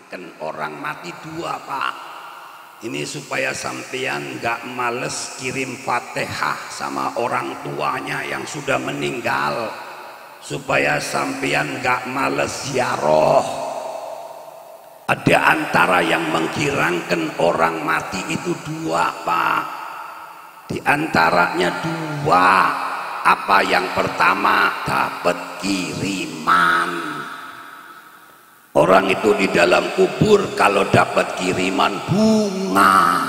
menghilangkan orang mati dua, Pak. Ini supaya sampean gak males kirim Fatihah sama orang tuanya yang sudah meninggal, supaya sampean gak males ziarah. Ada antara yang menghilangkan orang mati itu dua, Pak. Di antaranya dua. Apa yang pertama? Dapat kiriman. Orang itu di dalam kubur kalau dapat kiriman bunga.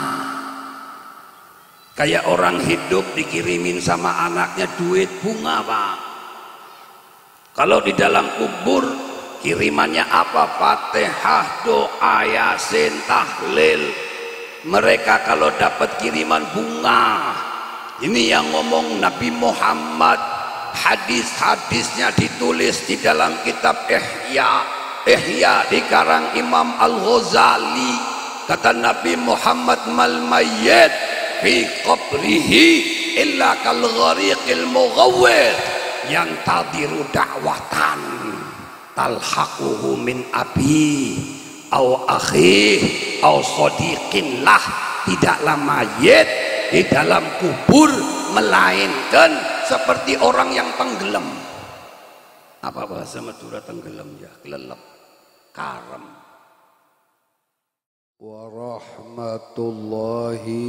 Kayak orang hidup dikirimin sama anaknya duit, bunga, Pak. Kalau di dalam kubur kirimannya apa? Fatihah, doa, yasin, tahlil. Mereka kalau dapat kiriman bunga. Ini yang ngomong Nabi Muhammad. Hadis-hadisnya ditulis di dalam kitab Ihya dikarang Imam Al-Ghazali. Kata Nabi Muhammad, mal mayyit fi qabrihi illa kal ghariqil mughawwir yantadiru da'watan talhaquhu min abi au akhi au sadiqin lah. Tidaklah mayit di dalam kubur melainkan seperti orang yang tenggelam. Apa bahasa Madura tenggelam ya? Kelelep, karam. Warahmatullahi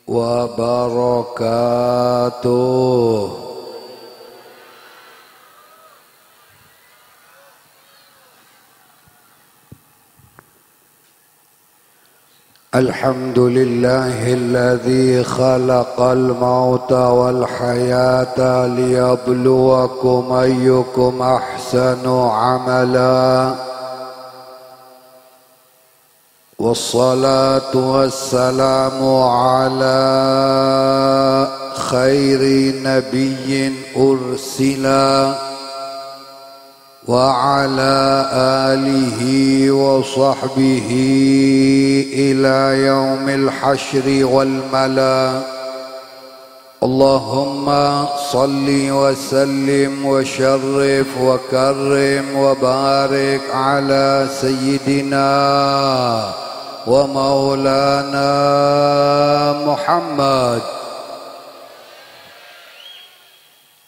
wabarakatuh. الحمد لله الذي خلق الموت والحياة ليبلوكم أيكم أحسن عملا والصلاة والسلام على خير نبي أرسلا وعلى آله وصحبه إلى يوم الحشر والملا. اللهم صل وسلم وشرف وكرم وبارك على سيدنا ومولانا محمد.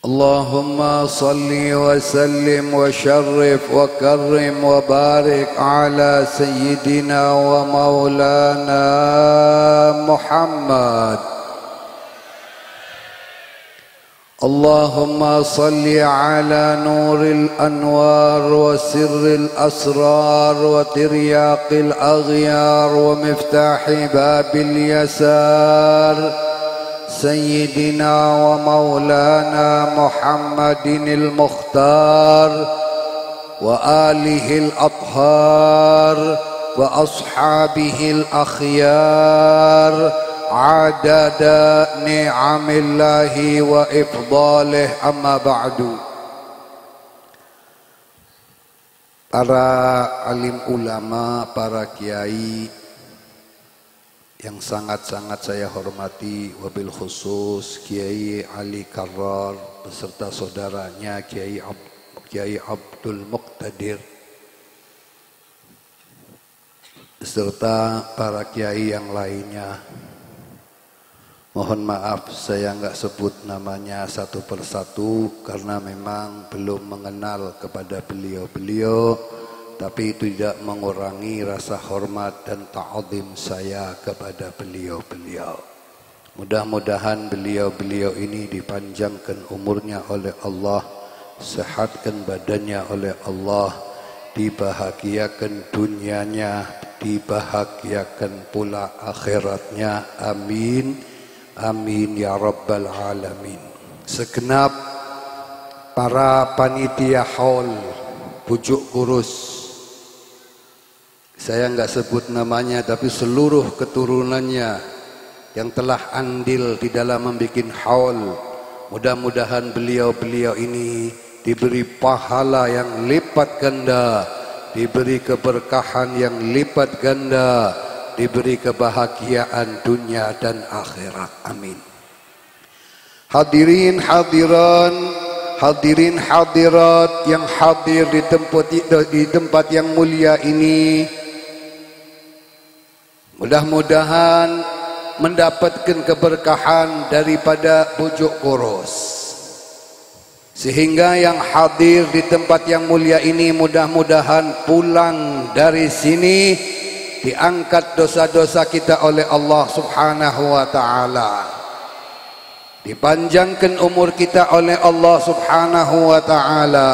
اللهم صل وسلم وشرف وكرم وبارك على سيدنا ومولانا محمد. اللهم صل على نور الأنوار وسر الأسرار وترياق الأغيار ومفتاح باب اليسار سيدنا ومولانا محمد المختار وآله الأطهار وأصحابه الأخيار عدد نعم الله وإفضاله. أما بعد. Para alim ulama, para kiai yang sangat-sangat saya hormati, wabil khusus Kiai Ali Karrar beserta saudaranya Kiai Abdul Muqtadir, beserta para kiai yang lainnya. Mohon maaf saya nggak sebut namanya satu persatu karena memang belum mengenal kepada beliau-beliau. Tapi itu tidak mengurangi rasa hormat dan ta'zim saya kepada beliau-beliau. Mudah-mudahan beliau-beliau ini dipanjangkan umurnya oleh Allah, sehatkan badannya oleh Allah, dibahagiakan dunianya, dibahagiakan pula akhiratnya. Amin, amin ya rabbal alamin. Segenap para panitia haul pucuk kurus, saya nggak sebut namanya, tapi seluruh keturunannya yang telah andil di dalam membuat haul, mudah-mudahan beliau-beliau ini diberi pahala yang lipat ganda, diberi keberkahan yang lipat ganda, diberi kebahagiaan dunia dan akhirat. Amin. Hadirin hadiran hadirin hadirat yang hadir di tempat yang mulia ini, mudah-mudahan mendapatkan keberkahan daripada bujuk kurus, sehingga yang hadir di tempat yang mulia ini mudah-mudahan pulang dari sini diangkat dosa-dosa kita oleh Allah Subhanahu wa ta'ala, dipanjangkan umur kita oleh Allah Subhanahu wa ta'ala,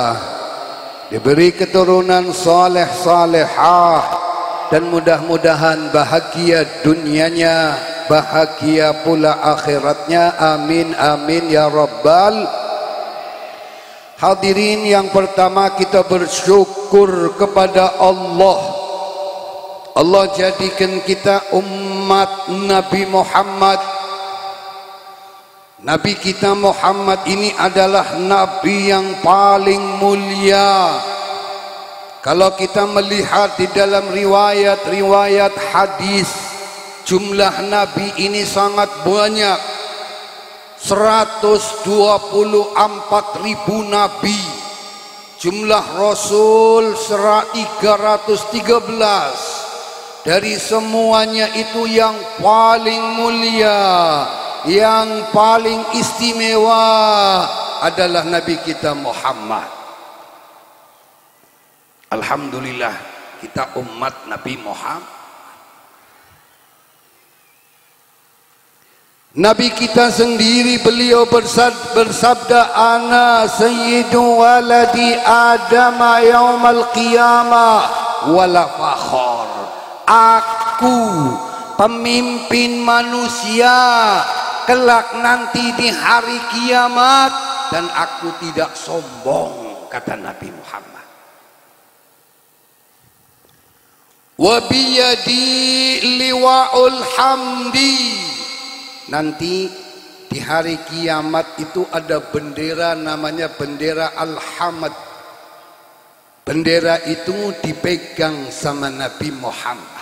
diberi keturunan saleh salehah, dan mudah-mudahan bahagia dunianya, bahagia pula akhiratnya. Amin amin ya rabbal. Hadirin, yang pertama kita bersyukur kepada Allah. Allah jadikan kita umat Nabi Muhammad. Nabi kita Muhammad ini adalah Nabi yang paling mulia. Kalau kita melihat di dalam riwayat-riwayat hadis, jumlah Nabi ini sangat banyak. 124.000 Nabi. Jumlah Rasul 313. Dari semuanya itu yang paling mulia, yang paling istimewa adalah Nabi kita Muhammad. Alhamdulillah kita umat Nabi Muhammad. Nabi kita sendiri beliau bersabda, ana sayyidu waladi adama yaumal qiyamah wala fakhar. Aku pemimpin manusia kelak nanti di hari kiamat, dan aku tidak sombong, kata Nabi Muhammad. Wa biyadi liwa'ul hamdi. Nanti di hari kiamat itu ada bendera namanya bendera Al-Hamd. Bendera itu dipegang sama Nabi Muhammad.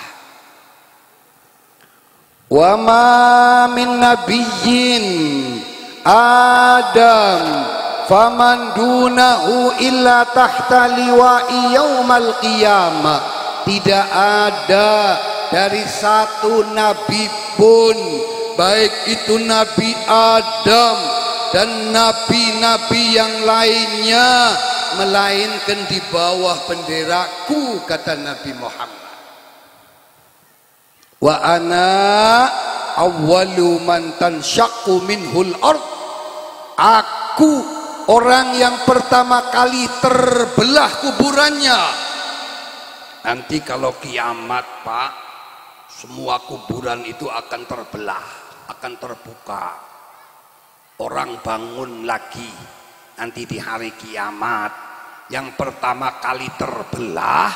Wa ma min nabiyyin Adam faman dunahu illa tahta liwa'i yaumal qiyamah. Tidak ada dari satu nabi pun, baik itu Nabi Adam dan nabi-nabi yang lainnya, melainkan di bawah benderaku, kata Nabi Muhammad. Wa ana awwalu man tanshaqqu minhul ard. Aku orang yang pertama kali terbelah kuburannya. Nanti kalau kiamat, Pak, semua kuburan itu akan terbelah, akan terbuka. Orang bangun lagi. Nanti di hari kiamat yang pertama kali terbelah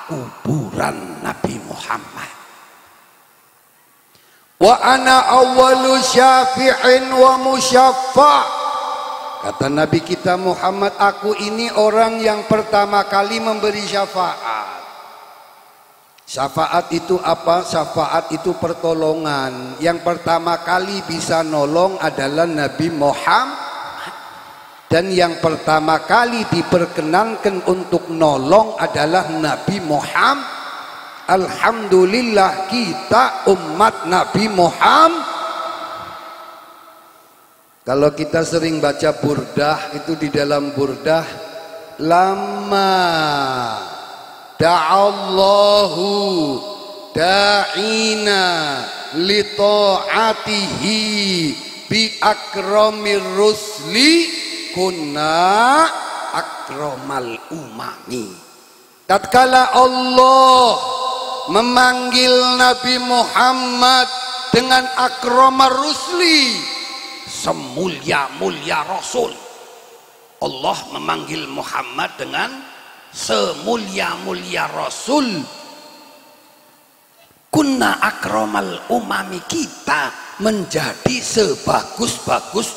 kuburan Nabi Muhammad. Wa ana awwalu syafi'in wa musyaffa'. Kata Nabi kita Muhammad, aku ini orang yang pertama kali memberi syafaat. Syafaat itu apa? Syafaat itu pertolongan. Yang pertama kali bisa nolong adalah Nabi Muhammad. Dan yang pertama kali diperkenankan untuk nolong adalah Nabi Muhammad. Alhamdulillah kita umat Nabi Muhammad. Kalau kita sering baca burdah, itu di dalam burdah, lama da'allahu da'ina li ta'atihi bi akramir rusli kunna akramal umami. Tatkala Allah memanggil Nabi Muhammad dengan akramar rusli, semulia-mulia Rasul. Allah memanggil Muhammad dengan semulia-mulia Rasul. Kunna akramal umami, kita menjadi sebagus-bagus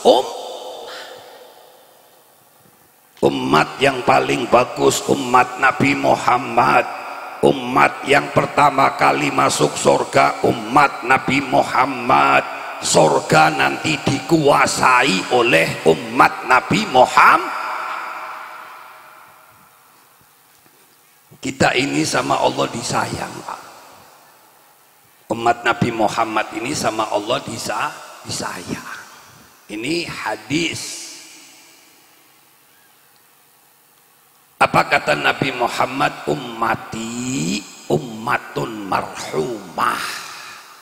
umat yang paling bagus, umat Nabi Muhammad. Umat yang pertama kali masuk surga, umat Nabi Muhammad. Surga nanti dikuasai oleh umat Nabi Muhammad. Kita ini sama Allah disayang, Pak. Umat Nabi Muhammad ini sama Allah disayang. Ini hadis. Apa kata Nabi Muhammad? Ummati ummatun marhumah.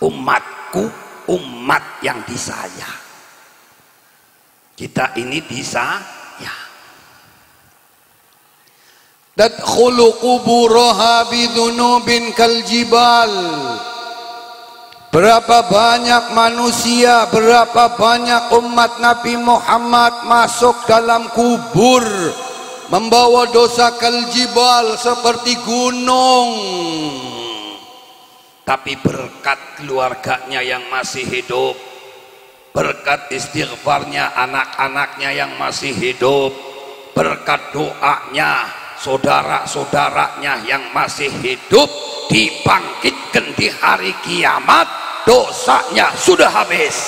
Umatku umat yang disayang. Kita ini disayang. Tadkhulu quburaha bidunubin kaljibal. Berapa banyak manusia, berapa banyak umat Nabi Muhammad masuk dalam kubur membawa dosa kaljibal seperti gunung. Tapi berkat keluarganya yang masih hidup, berkat istighfarnya anak-anaknya yang masih hidup, berkat doanya saudara-saudaranya yang masih hidup, dibangkitkan di hari kiamat, dosanya sudah habis.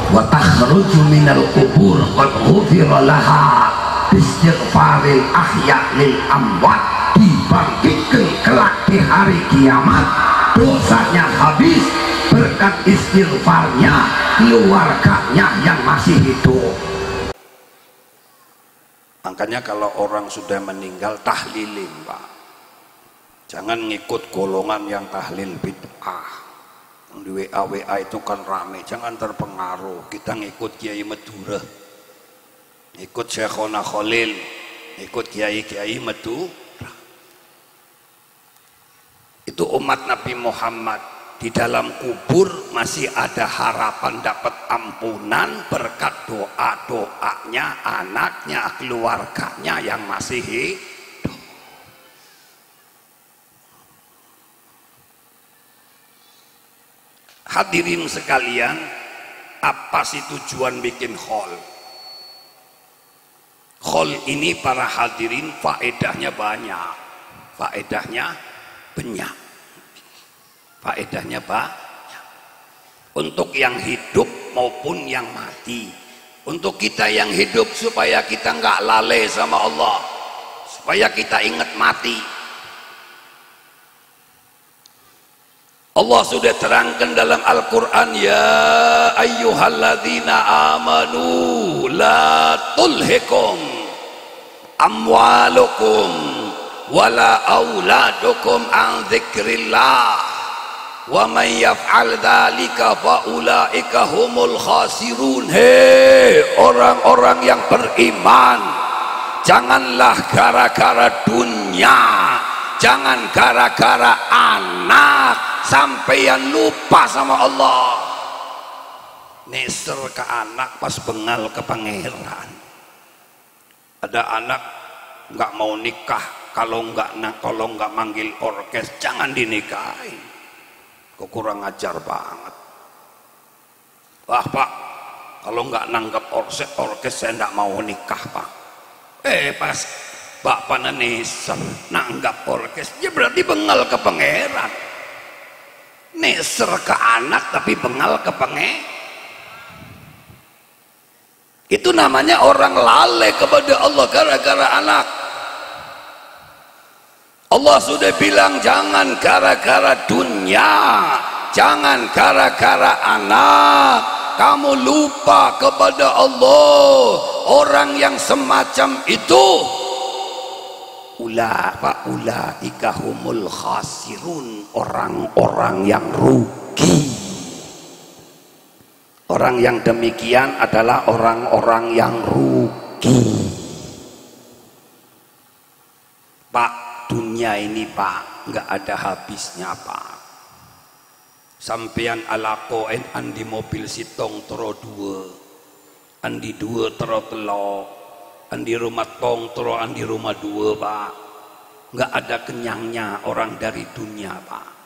Wa takhruju minal qubur qad ghufira laha istighfaril ahya lil amwat, dibangkitkan kelak di hari kiamat, dosanya habis berkat istighfarnya keluarganya yang masih hidup. Makanya kalau orang sudah meninggal tahlilin, Pak. Jangan ngikut golongan yang tahlil bid'ah. Di WA itu kan rame, jangan terpengaruh. Kita ngikut Kiai Madura, ikut Syekhona Khalil, ikut Kiai Madura. Itu umat Nabi Muhammad. Di dalam kubur masih ada harapan dapat ampunan berkat doa-doanya anaknya, keluarganya yang masih hidup. Hadirin sekalian, apa sih tujuan bikin khol? Khol ini para hadirin faedahnya banyak. Faedahnya banyak. Faedahnya banyak untuk yang hidup maupun yang mati. Untuk kita yang hidup supaya kita nggak lalai sama Allah, supaya kita ingat mati. Allah sudah terangkan dalam Al-Quran, ya ayyuhalladzina amanu la tulhikum amwalukum wala auladukum an dzikrillah wa man yaf'al dzalika fa ulaika humul khasirun. Hei orang-orang yang beriman, janganlah gara-gara dunia, jangan gara-gara anak sampeyan lupa sama Allah. Neser ke anak pas bengal ke pangeran. Ada anak nggak mau nikah, kalau nggak manggil orkes jangan dinikahin. Kok kurang ajar banget. Wah Pak, kalau nggak nanggap orkes saya nggak mau nikah Pak. Pas Bapak neser nanggap orkes, ya berarti bengal ke pangeran. Neser ke anak tapi bengal ke pangeran. Itu namanya orang lalai kepada Allah gara-gara anak. Allah sudah bilang jangan gara-gara dunia, jangan gara-gara anak kamu lupa kepada Allah. Orang yang semacam itu ulaika humul khasirun, orang-orang yang rugi. Orang yang demikian adalah orang-orang yang rugi. Pak, dunia ini Pak nggak ada habisnya Pak. Sampean alakoen andi mobil sitong tero dua, andi dua tero telo, andi rumah tong tero andi rumah dua Pak. Nggak ada kenyangnya orang dari dunia Pak.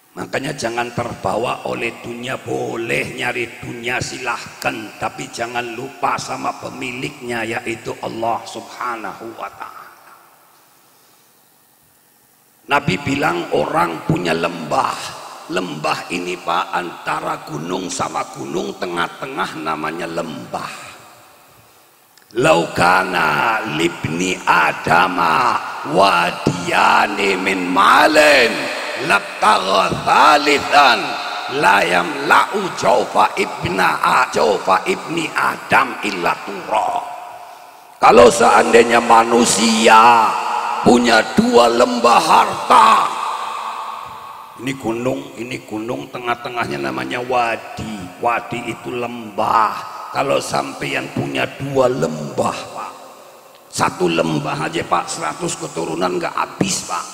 Makanya jangan terbawa oleh dunia. Boleh nyari dunia silahkan, tapi jangan lupa sama pemiliknya, yaitu Allah Subhanahu wa ta'ala. Nabi bilang orang punya lembah. Lembah ini Pak antara gunung sama gunung, tengah-tengah namanya lembah. laukana libni adama wadiyani min malin labtagha thalithan la yamla'u jawfa ibni adam illa tura. Kalau seandainya manusia punya dua lembah harta, ini gunung, tengah-tengahnya namanya wadi. Wadi itu lembah. Kalau sampeyan punya dua lembah, Pak, satu lembah aja Pak 100 keturunan nggak habis, Pak.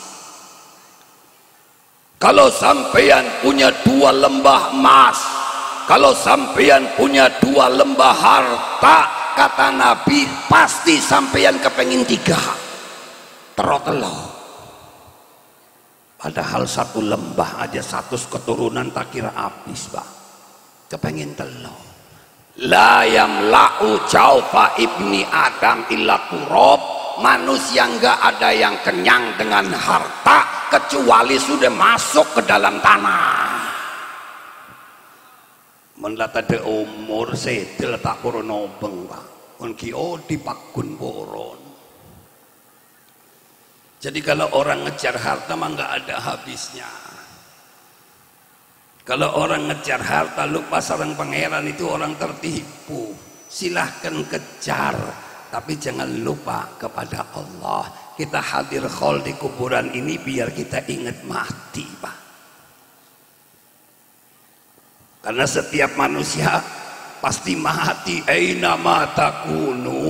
Kalau sampeyan punya dua lembah emas, kalau sampeyan punya dua lembah harta, kata Nabi pasti sampeyan kepengin 3 terotelo. Padahal satu lembah aja 100 keturunan tak kira habis, Pak. Kepengin telo. La yamla'u jawfa ibni adam illa turab. Manusia enggak ada yang kenyang dengan harta kecuali sudah masuk ke dalam tanah. Menlata de umur sedel tak purno beng, Pak. Kon ki di pakun boron. Jadi kalau orang ngejar harta mah enggak ada habisnya. Kalau orang ngejar harta lupa sareng pangeran itu orang tertipu. Silahkan kejar, tapi jangan lupa kepada Allah. Kita hadir khol di kuburan ini biar kita ingat mati, Pak. Karena setiap manusia pasti mati. Aina ma takunu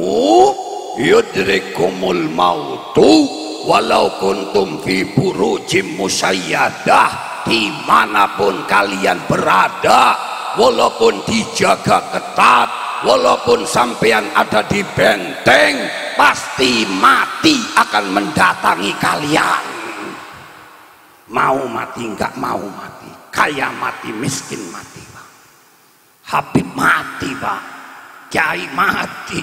yudrikumul mautu walau kuntum fi burujim musayyadah. Dimanapun kalian berada, walaupun dijaga ketat, walaupun sampean ada di benteng, pasti mati akan mendatangi kalian. Mau mati enggak mau mati, kaya mati miskin mati, Pak. Habib mati, Pak. Kiai mati.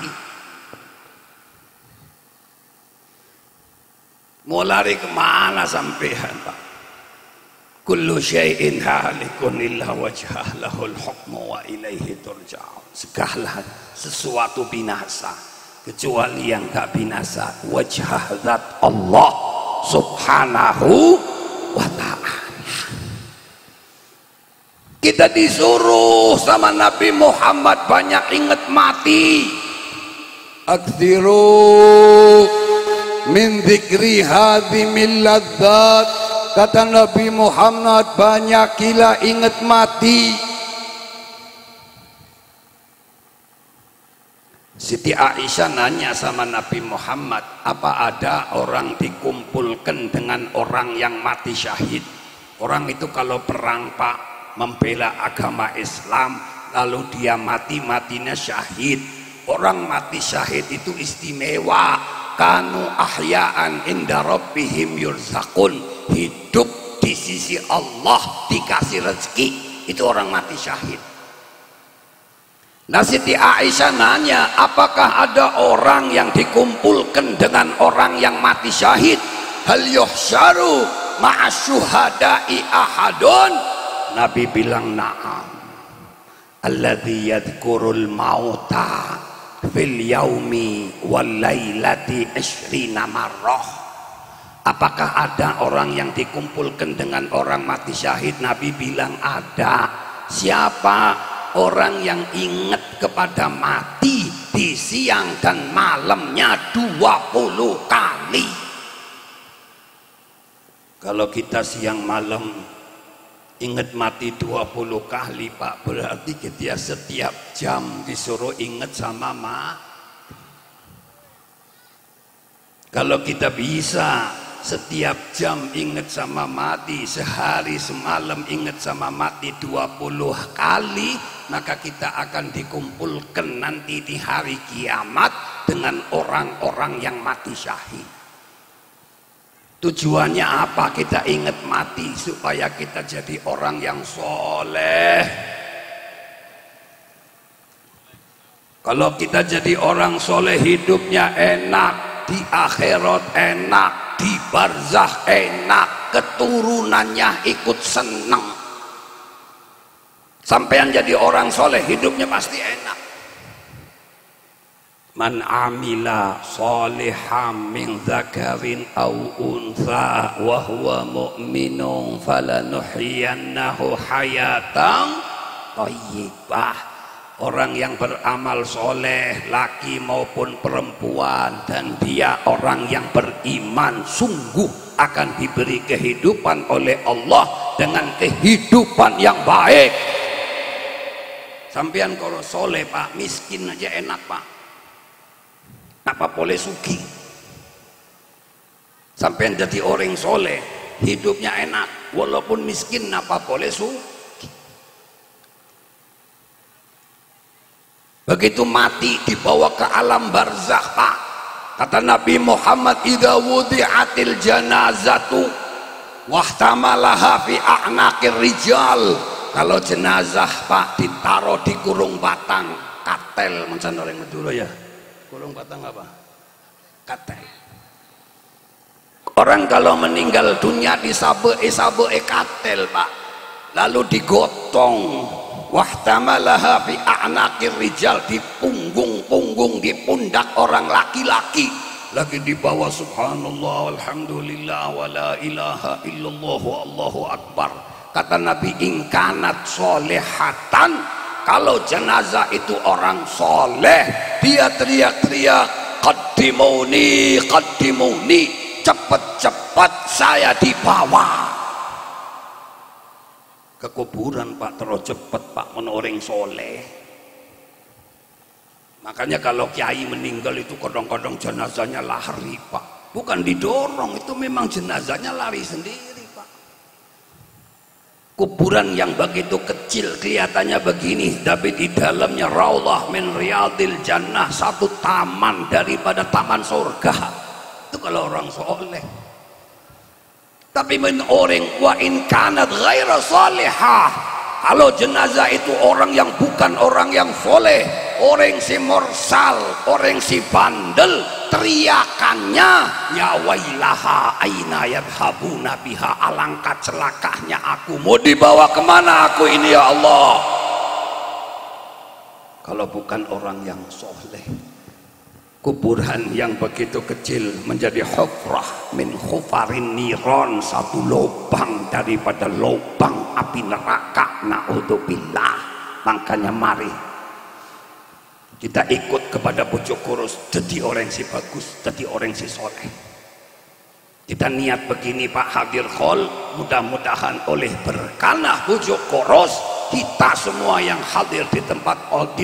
Mau lari kemana sampean, Pak? Kullu syai'in halikun illa wajhah lahul hukmu wa ilaihi turja'un. Segala sesuatu binasa kecuali yang gak binasa, wajah zat Allah subhanahu wa ta'ala. Kita disuruh sama Nabi Muhammad banyak ingat mati. Aktsiru min dzikri hadhimil ladzat. Kata Nabi Muhammad, banyakilah ingat mati. Siti Aisyah nanya sama Nabi Muhammad, apa ada orang dikumpulkan dengan orang yang mati syahid? Orang itu kalau perang, Pak, membela agama Islam, lalu dia matinya syahid. Orang mati syahid itu istimewa. Kanu ahya'an inda rabbihim yurzaqun. Hidup di sisi Allah, dikasih rezeki. Itu orang mati syahid. Nah, Siti Aisyah nanya, apakah ada orang yang dikumpulkan dengan orang yang mati syahid? Hal yuhsyaru ma'asyuhada'i ahadun? Nabi bilang na'am. Alladhi yadhkurul mauta fil yaumi wal lailati 20 marrah. Apakah ada orang yang dikumpulkan dengan orang mati syahid? Nabi bilang ada. Siapa? Orang yang ingat kepada mati di siang dan malamnya 20 kali. Kalau kita siang malam ingat mati 20 kali, Pak, berarti kita setiap jam disuruh ingat sama mati. Kalau kita bisa setiap jam ingat sama mati, sehari semalam ingat sama mati 20 kali, maka kita akan dikumpulkan nanti di hari kiamat dengan orang-orang yang mati syahid. Tujuannya apa kita ingat mati? Supaya kita jadi orang yang soleh. Kalau kita jadi orang soleh, hidupnya enak, di akhirat enak, di barzah enak, keturunannya ikut senang. Sampai yang jadi orang soleh hidupnya pasti enak. Man amila sholihan min dzakarin aw untha wa huwa mu'minun falanuhyiyannahu hayatan thayyibah. Orang yang beramal soleh laki maupun perempuan dan dia orang yang beriman sungguh akan diberi kehidupan oleh Allah dengan kehidupan yang baik. Sampean kalau soleh Pak, miskin aja enak Pak, apa boleh sugi. Sampai jadi orang soleh hidupnya enak walaupun miskin, apa boleh sugi. Begitu mati dibawa ke alam barzakh Pak, kata Nabi Muhammad, idza wudi'atil janazatu wahtamalaha fi a'naqir rijal. Kalau jenazah Pak ditaruh di kurung batang katel, mencan orang Madura ya, kurung batang apa? Katel. Orang kalau meninggal dunia disabe katel Pak, lalu digotong, wahtamalaha fi a'naqir rijal, di punggung di pundak orang laki-laki, lagi dibawa subhanallah alhamdulillah wala ilaha illallah wallahu akbar. Kata Nabi, ingkanat solehatan, kalau jenazah itu orang soleh, dia teriak-teriak, qaddimuni qaddimuni, cepat-cepat saya dibawa ke kuburan Pak, terus cepat Pak, menoreng soleh. Makanya kalau kiai meninggal itu kadang-kadang jenazahnya lari Pak, bukan didorong, itu memang jenazahnya lari sendiri Pak. Kuburan yang begitu kecil kelihatannya begini, tapi di dalamnya raudhah min riyadil jannah, satu taman daripada taman surga. Itu kalau orang soleh. Tapi orang wa in kanat ghaira salihah, kalau jenazah itu orang yang bukan orang yang soleh, orang si morsal, orang si bandel, teriakannya ya wailaha aina yadhabuna biha, alangkah celakanya aku, mau dibawa kemana aku ini ya Allah. Kalau bukan orang yang soleh, kuburan yang begitu kecil menjadi hufrah min khufarin niron, satu lubang daripada lubang api neraka, naudzubillah. Makanya mari kita ikut kepada Bojo Kurus, jadi orang si bagus, jadi orang si soleh. Kita niat begini Pak Hadir Khol, mudah-mudahan oleh berkah Bojo Kurus, kita semua yang hadir di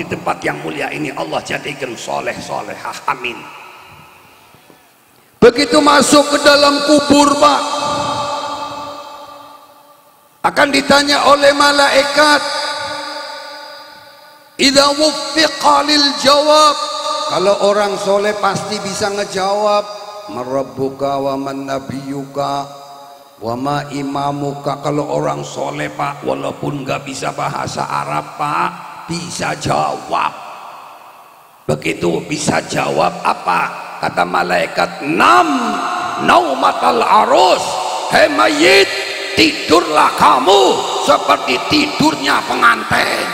tempat yang mulia ini Allah jadikan soleh-solehah, amin. Begitu masuk ke dalam kubur Pak, akan ditanya oleh malaikat, idza wuffiqa lil jawab, kalau orang soleh pasti bisa ngejawab, marabbuka wa man nabiyuka wa ma imamuka. Kalau orang soleh Pak, walaupun nggak bisa bahasa Arab Pak, bisa jawab. Begitu bisa jawab apa? Kata malaikat, naumatal arus, hei mayit, tidurlah kamu seperti tidurnya pengantin.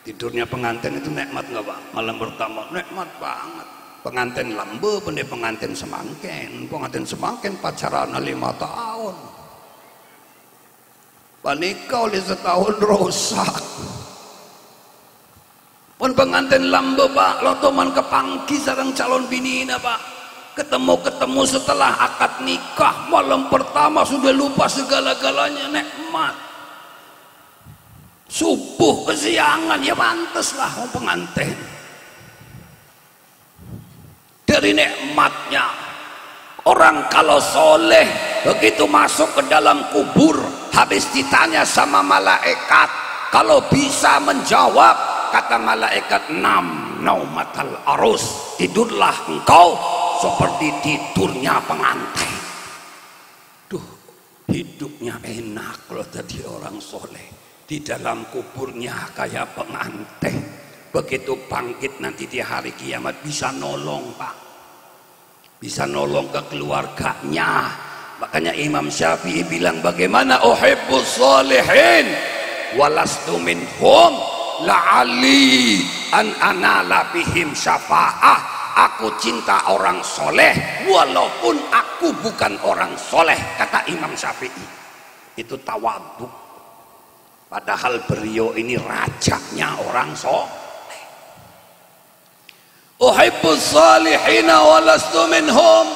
Tidurnya pengantin itu nikmat nggak Pak? Malam pertama nikmat banget. Pengantin lambe, pengantin semangkin pacaran 5 tahun, panikah oleh setahun rusak. Pun pengantin lambe Pak, lo teman kepangki sarang calon binina Pak, ketemu setelah akad nikah, malam pertama sudah lupa segala-galanya, nikmat. Subuh kesiangan, ya pantes lah mau pengantin. Dari nikmatnya orang kalau soleh, begitu masuk ke dalam kubur, habis ditanya sama malaikat, kalau bisa menjawab, kata malaikat, naumatal arus, tidurlah engkau seperti tidurnya pengantin. Duh, hidupnya enak kalau jadi orang soleh, di dalam kuburnya kayak pengantin. Begitu bangkit nanti di hari kiamat bisa nolong Pak, bisa nolong ke keluarganya. Makanya Imam Syafi'i bilang, bagaimana uhibbus sholihin walastu minhum la'ali an anala bihim syafa'ah, aku cinta orang soleh walaupun aku bukan orang soleh, kata Imam Syafi'i. Itu tawadhu, padahal beliau ini rajanya orang soleh. Uhibbus salihina walastu minhum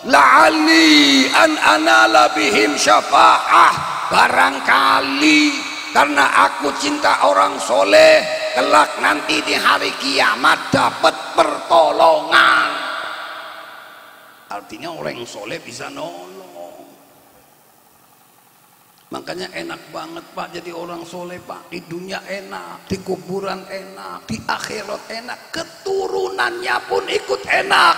la'alli an anala bihim syafa'ah, barangkali karena aku cinta orang soleh, kelak nanti di hari kiamat dapat pertolongan. Artinya orang yang soleh bisa nolong. Makanya enak banget Pak jadi orang soleh Pak. Di dunia enak, di kuburan enak, di akhirat enak, keturunannya pun ikut enak.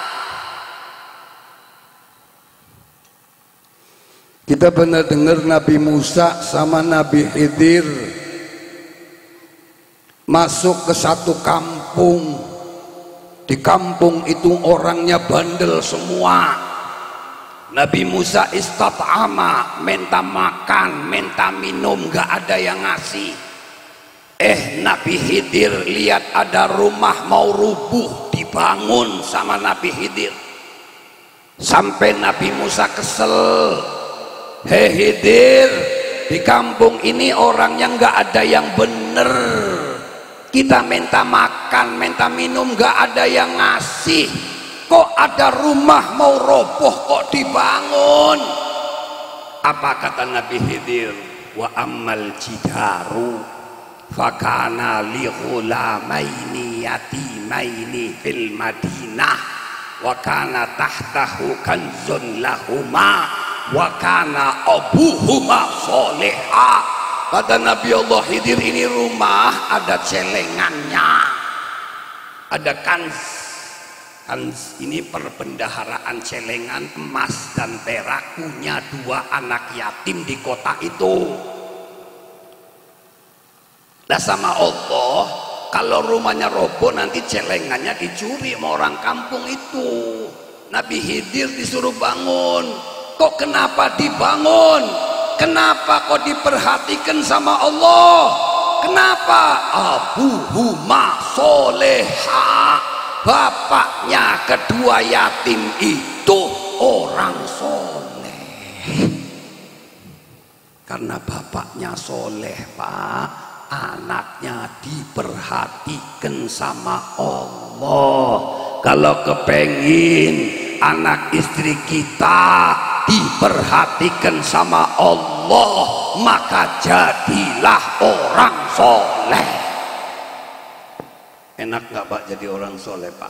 Kita pernah dengar Nabi Musa sama Nabi Khidir masuk ke satu kampung. Di kampung itu orangnya bandel semua. Nabi Musa istat'ama, minta makan, minta minum, gak ada yang ngasih. Nabi Khidir lihat ada rumah mau rubuh, dibangun sama Nabi Khidir. Sampai Nabi Musa kesel. Hei Khidir, di kampung ini orang yang gak ada yang bener. Kita minta makan, minta minum, gak ada yang ngasih. Kok ada rumah mau roboh kok dibangun? Apa kata Nabi Khidir? Wa ammal jidaru fakana li ghulamaini yatimaini fil madinah wa kana tahtahu kanzun lahuma wa kana abuhuma soleha. Kata Nabi Allah Khidir, ini rumah ada celengannya, ada kanz ini perbendaharaan celengan emas dan perak, punya 2 anak yatim di kota itu. Nah sama Allah, kalau rumahnya roboh nanti celengannya dicuri sama orang kampung itu. Nabi Khidir disuruh bangun. Kok kenapa dibangun? Kenapa kok diperhatikan sama Allah? Kenapa? Abuhuma soleha, bapaknya kedua yatim itu orang soleh. Karena bapaknya soleh Pak, anaknya diperhatikan sama Allah. Kalau kepengin anak istri kita diperhatikan sama Allah, maka jadilah orang soleh. Enak gak Pak jadi orang soleh Pak?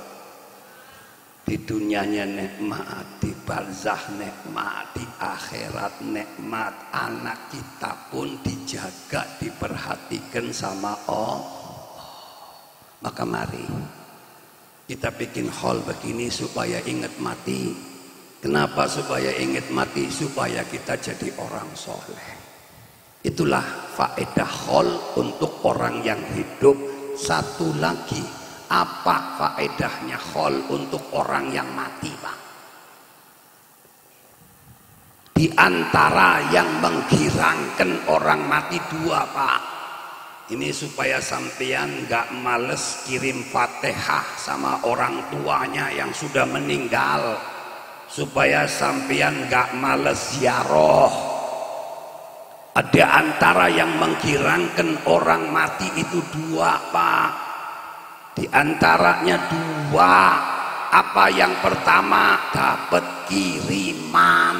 Di dunianya nikmat, di barzah nikmat, di akhirat nikmat. Anak kita pun dijaga, diperhatikan sama Allah. Maka mari kita bikin hall begini supaya ingat mati. Kenapa supaya ingat mati? Supaya kita jadi orang soleh. Itulah faedah hall untuk orang yang hidup. Satu lagi, apa faedahnya khol untuk orang yang mati Pak? Di antara yang menggirangkan orang mati 2 Pak. Ini supaya sampean gak males kirim Fatihah sama orang tuanya yang sudah meninggal, supaya sampean gak males ziarah. Ada antara yang menggirangkan orang mati itu 2 Pak. Di antaranya 2. Apa yang pertama? Dapat kiriman.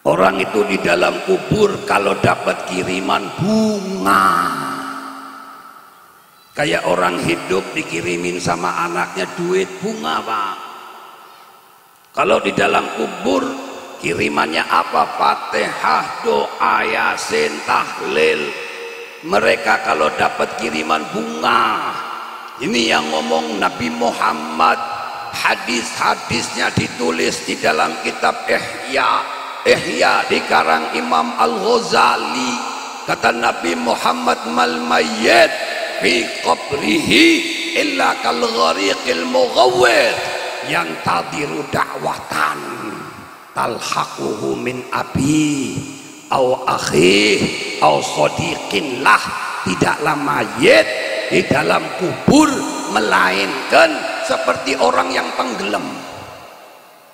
Orang itu di dalam kubur kalau dapat kiriman bunga. Kayak orang hidup dikirimin sama anaknya duit, bunga Pak. Kalau di dalam kubur kirimannya apa? Fatihah, doa, yasin, tahlil. Mereka kalau dapat kiriman bunga. Ini yang ngomong Nabi Muhammad. Hadis-hadisnya ditulis di dalam kitab Ihya dikarang Imam Al-Ghazali. Kata Nabi Muhammad, mal mayyit fi qabrihi illa kal ghariqil mughawwir yantadiru da'watan talhaquhu min abi au akhi au sadiqin lah. Tidaklah mayit di dalam kubur, melainkan seperti orang yang tenggelam.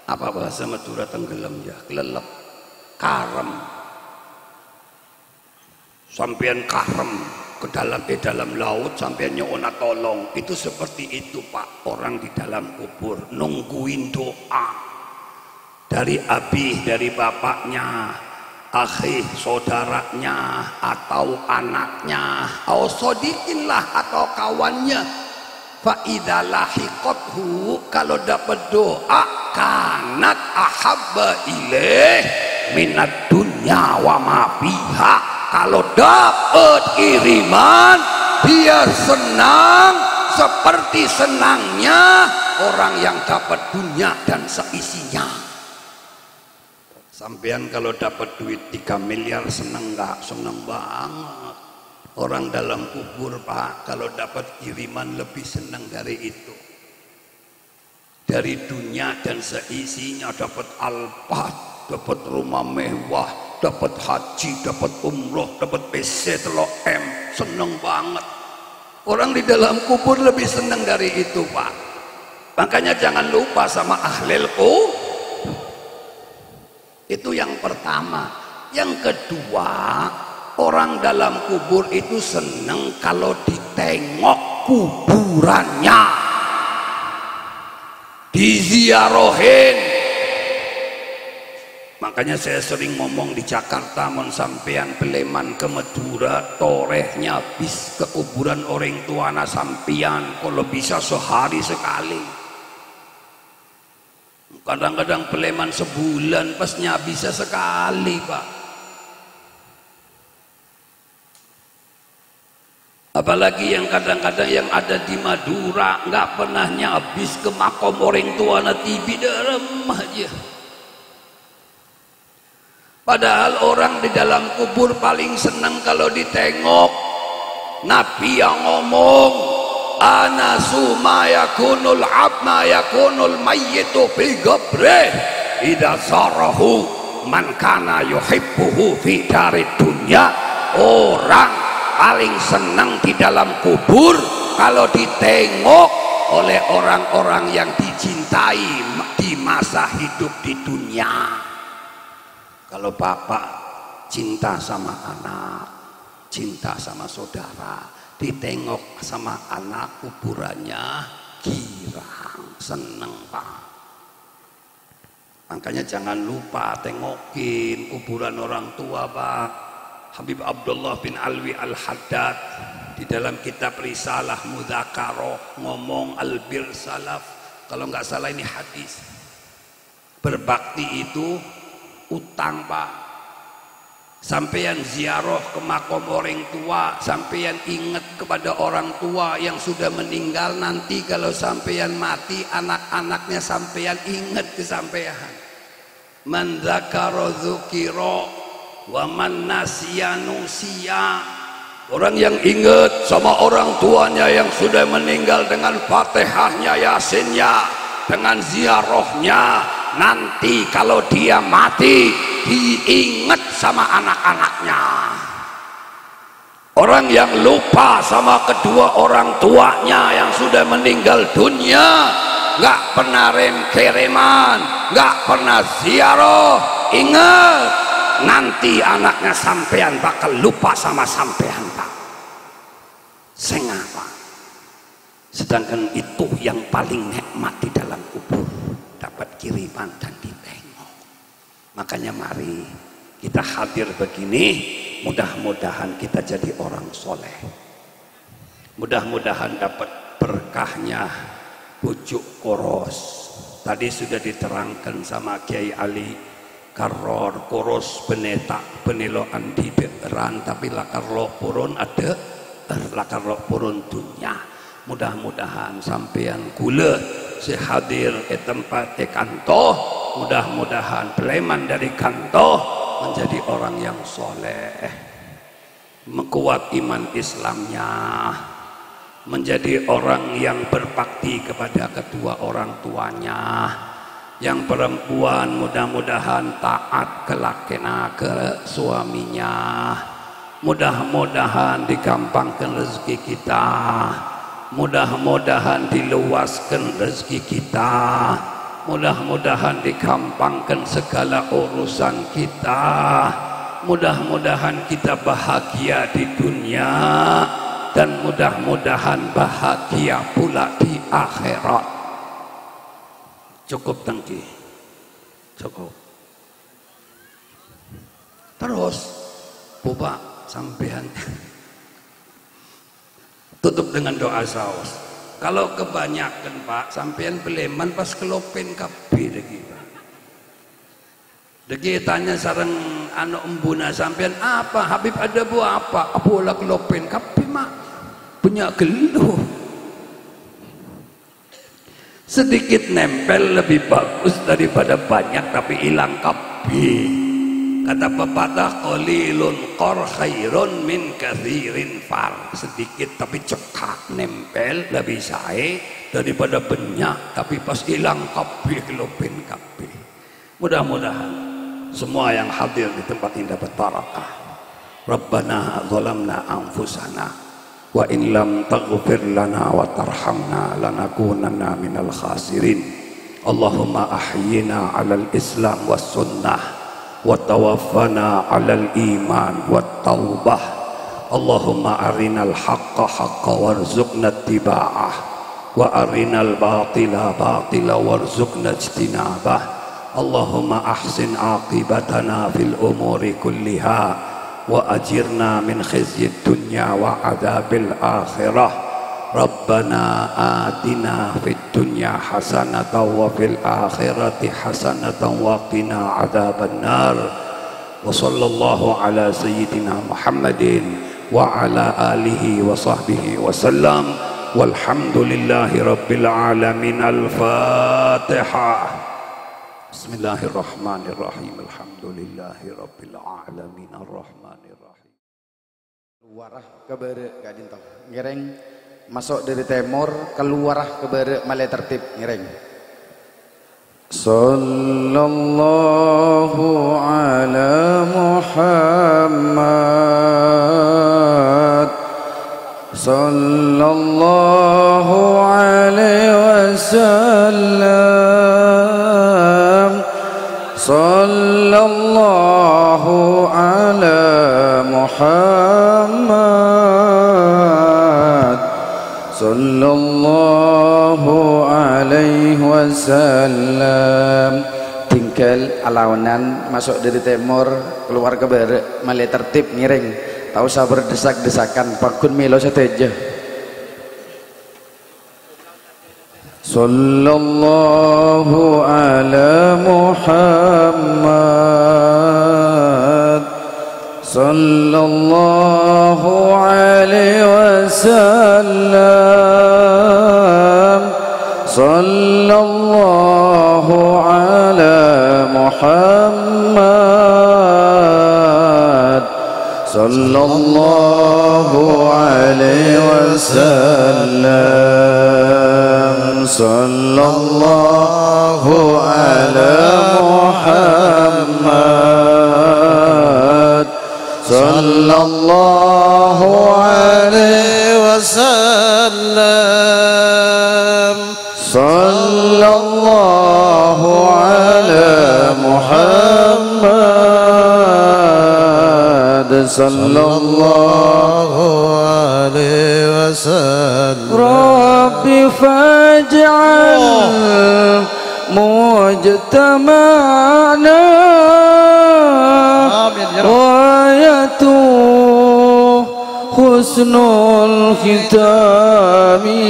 Apa bahasa Madura tenggelam ya? Kelelep, karem. Sampean karem di dalam laut, sampean nyuwun tolong. Itu seperti itu Pak, orang di dalam kubur nungguin doa dari abi, dari bapaknya, akhi, saudaranya, atau anaknya, atau sodikin lah, atau kawannya. Fa'idha lahiqathu, kalau dapat doa, kanat ahabba ilaih minad dunya wa ma fiha. Kalau dapat kiriman, dia senang seperti senangnya orang yang dapat dunia dan seisinya. Sampean kalau dapat duit 3 miliar seneng nggak? Seneng banget. Orang dalam kubur Pak, kalau dapat kiriman lebih senang dari itu. Dari dunia dan seisinya, dapat Alphard, dapat rumah mewah, dapat haji, dapat umroh, dapat PC telok M, seneng banget. Orang di dalam kubur lebih seneng dari itu Pak. Makanya jangan lupa sama ahlil kubur. Itu yang pertama. Yang kedua, orang dalam kubur itu seneng kalau ditengok kuburannya, diziarahin. Makanya saya sering ngomong di Jakarta, mon sampean Peleman ke Madura, torehnya bis ke kuburan orang tuana sampean, kalau bisa sehari sekali. Kadang-kadang Peleman sebulan, pasnya bisa sekali Pak. Apalagi yang kadang-kadang yang ada di Madura nggak pernah nyabis ke makom orang tuana, tibi dalam aja. Padahal orang di dalam kubur paling senang kalau ditengok. Nabi yang ngomong, ana suma yakunul abma yakunul mayyitu fi qabrih idza sarahu man kana yuhibbuhu fi darid dunya. Orang paling senang di dalam kubur kalau ditengok oleh orang-orang yang dicintai di masa hidup di dunia. Kalau bapak cinta sama anak, cinta sama saudara, ditengok sama anak kuburannya girang, seneng Pak. Makanya jangan lupa tengokin kuburan orang tua Pak. Habib Abdullah bin Alwi Al-Haddad di dalam kitab Risalah Mudzakarah ngomong albir salaf, kalau nggak salah ini hadis. Berbakti itu utang Pak. Sampeyan ziarah ke makom orang tua, sampeyan ingat kepada orang tua yang sudah meninggal. Nanti kalau sampeyan mati, anak-anaknya sampeyan ingat ke sampeyan. Man dzakara dzukira wa man nasiya nusiya. Orang yang ingat sama orang tuanya yang sudah meninggal dengan Fatihahnya, Yasinnya, dengan ziarahnya, nanti kalau dia mati diingat sama anak-anaknya. Orang yang lupa sama kedua orang tuanya yang sudah meninggal dunia, nggak pernah kiriman, nggak pernah ziarah, ingat nanti anaknya sampean bakal lupa sama sampean Pak. Sengapa? Sedangkan itu yang paling nikmat di dalam kubur, dapat kiriman dan ditengok. Makanya mari kita hadir begini, mudah-mudahan kita jadi orang soleh, mudah-mudahan dapat berkahnya bujuk koros. Tadi sudah diterangkan sama Kiai Ali Karor, koros benetak peniloan di beran, tapi lakar lo purun ada, lakar lo purun dunia. Mudah-mudahan sampean kula sehadir ke tempat kantoh, mudah-mudahan Peleman dari kantoh menjadi orang yang soleh, mengkuat iman Islamnya, menjadi orang yang berbakti kepada kedua orang tuanya. Yang perempuan mudah-mudahan taat kelakena ke suaminya, mudah-mudahan dikampangkan rezeki kita, mudah-mudahan diluaskan rezeki kita, mudah-mudahan dikampangkan segala urusan kita, mudah-mudahan kita bahagia di dunia dan mudah-mudahan bahagia pula di akhirat. Cukup tangki, cukup. Terus Bapak sampean tutup dengan doa saus. Kalau kebanyakan Pak sampean beleman pas kelopen kabeh lagi Pak. Degi tanya sareng anak embuna sampean apa Habib ada buah apa? Apalah kelopen kabeh mak. Punya geluh. Sedikit nempel lebih bagus daripada banyak tapi hilang kabeh. Kata pepatah qalilun qar khairun min katsirin far. Sedikit tapi cekak nempel lebih sae daripada banyak tapi pas hilang kabeh kelopen kabeh. Mudah-mudahan semua yang hadir di tempat ini dapat barakah. Rabbana zalamna anfusana wa in lam taghfir lana wa tarhamna lanakunanna minal khasirin. Allahumma ahyina 'alal islam was sunnah wa tawaffana 'alal iman wat taubah. Allahumma arinal haqqa haqqan warzuqna ittiba'ah wa arinal batila batila warzuqna ijtinabah. Allahumma ahsin aqibatana fil umuri kulliha wa ajirna min khizyid dunya wa adzabil akhirah. Rabbana atina fid dunya hasanatan wa fil akhirati hasanatan wa qina adzabannar. Wa sallallahu ala sayyidina Muhammadin wa ala alihi wa sahbihi wa sallam. Walhamdulillahi rabbil alamin. Al-Fatihah. Bismillahirrahmanirrahim. Alhamdulillahi rabbil alamin arrahmanirrahim. Warah kebere gadintong ngereng masuk dari timur keluar ke barat malai tertib ngereng. Sallallahu ala Muhammad sallallahu alaihi wasallam sallallahu ala Muhammad sallallahu alaihi wasallam. Tinggal alawanan masuk dari timur keluar ke barat malai tertib ngiring. Tak usah berdesak-desakan pakun milo sateja. Sallallahu ala Muhammad sallallahu alaihi wasallam sallallahu ala Muhammad sallallahu alaihi wasallam sallallahu ala Muhammad sallallahu alaihi wasallam sallallahu ala Muhammad sallallahu alaihi wasallam. Rabbi faj'al mujtama'na wayatu husnul khitami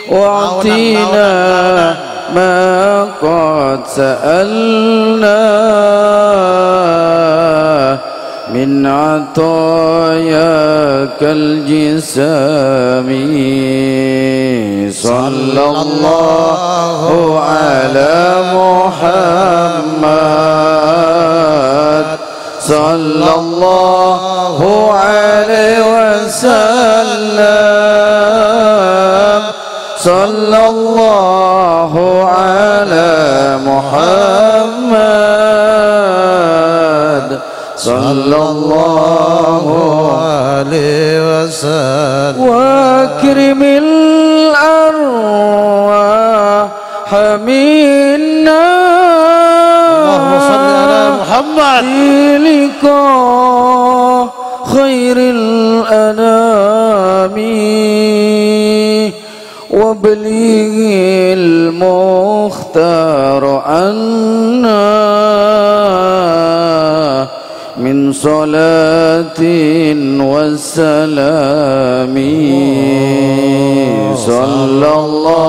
wa'tina ma qad sa'alna min atayakal jisami. Sallallahu ala Muhammad sallallahu alaihi wasallam sallallahu ala Muhammad sallallahu alaihi wasallam wa akrimil arwah minna Allahumma salli ala Muhammad ilika khairil anami wa balighil mukhtar anna min salatin wassalami sallallahu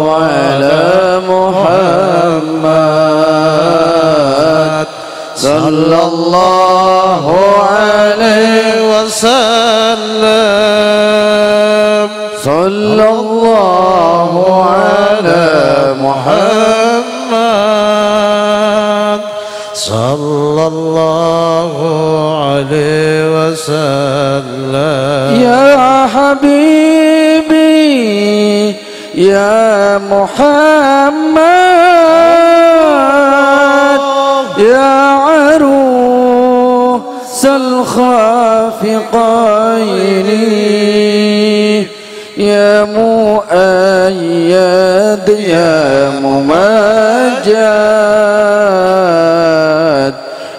ala Muhammad sallallahu alaihi wasallam sallallahu ala Muhammad sallallahu alaihi wasallam ya habibi ya Muhammad ya arusal khafiqaini ya muayyad ya mumajjad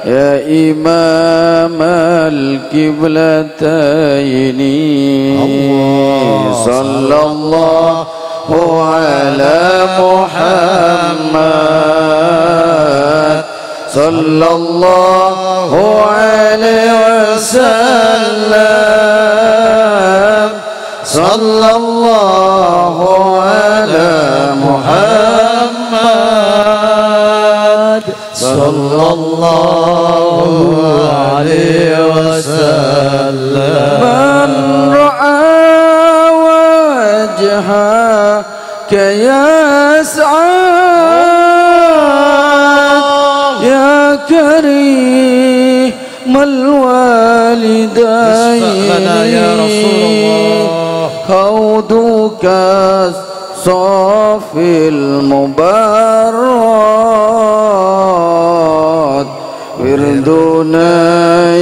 ya imam al-qiblataini sallallahu ala Muhammad sallallahu alaihi wasallam sallallahu ala Muhammad sallallahu alaihi wasallam man ra'a wajhaka yas'ad ya karimal walidaini ya Rasulullah hauduka safil mubarrad wirduna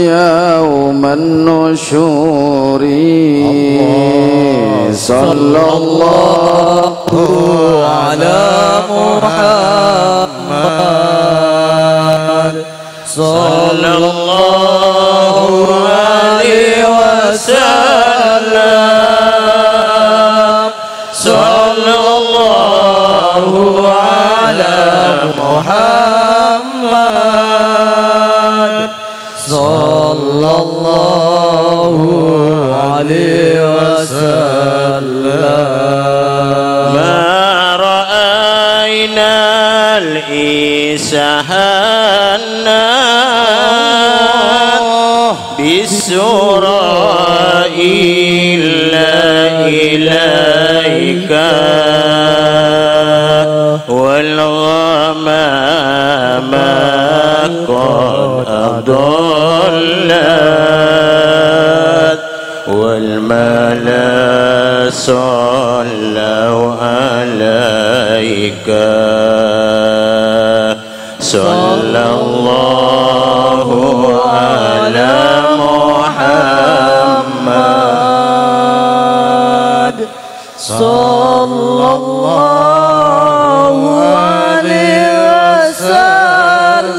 yauman nusyuri sallallahu ala Muhammad sallallahu alaihi wasallam sallallahu ala Muhammad sallallahu alaihi wasallam ma ra'ayna al-isahana bisura illa ilaika wal ghamama qad adallat wal mala sallu alaika sallallahu ala Muhammad sallallahu alaihi wasallam